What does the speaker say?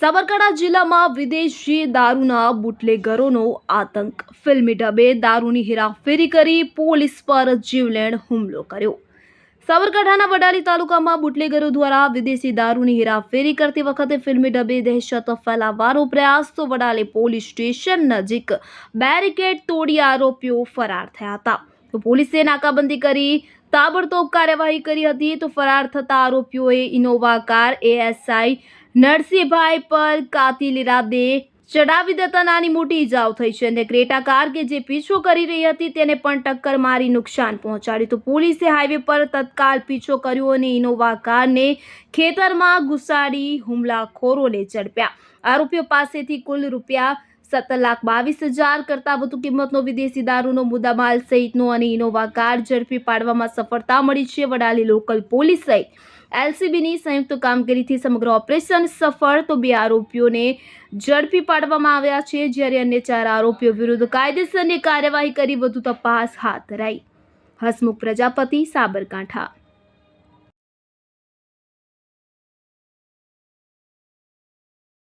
સાબરકાંઠા જિલ્લામાં વિદેશી દારૂના બુટલેગરોનો આતંક. ફિલ્મી ઢબે દારૂની હેરાફેરી કરી પોલીસ પર જીવલેણ હુમલો કર્યો. સાબરકાંઠાના વડાલી તાલુકામાં બુટલેગરો દ્વારા વિદેશી દારૂની હેરાફેરી કરતી વખતે ફિલ્મી ઢબે દહેશત ફેલાવવાનો પ્રયાસ. તો વડાલી પોલીસ સ્ટેશન નજીક બેરિકેડ તોડી આરોપીઓ ફરાર થયા હતા. તો પોલીસે નાકાબંધી કરી તાબડતોબ કાર્યવાહી કરી હતી. તો ફરાર થતા આરોપીઓએ ઇનોવા કાર એએસઆઈ નરસિંહભાઈ પર કાતિલ ઇરાદે ચડાવી દેતા નાની મોટી ઇજાઓ થઈ છે અને ક્રેટા કાર કે જે પીછો કરી રહી હતી તેને પણ ટક્કર મારી નુકસાન પહોંચાડ્યું. તો પોલીસે હાઈવે પર તત્કાલ પીછો કર્યો અને ઇનોવા કારને ખેતરમાં ઘુસાડી હુમલાખોરોને ઝડપ્યા. આરોપીઓ પાસેથી કુલ ₹7,22,000 કરતાં વધુ કિંમતનો વિદેશી દારૂનો મુદ્દામાલ સહિતનો અને ઇનોવા કાર ઝડપી પાડવામાં સફળતા મળી છે. વડાલી લોકલ પોલીસ સહિત એલસીબીની સંયુક્ત કામગીરીથી સમગ્ર ઓપરેશન સફળ. તો 2 આરોપીઓને ઝડપી પાડવામાં આવ્યા છે, જ્યારે અન્ય 4 આરોપીઓ વિરુદ્ધ કાયદેસરની કાર્યવાહી કરી વધુ તપાસ હાથ ધરાઈ. હસમુખ પ્રજાપતિ, સાબરકાંઠા.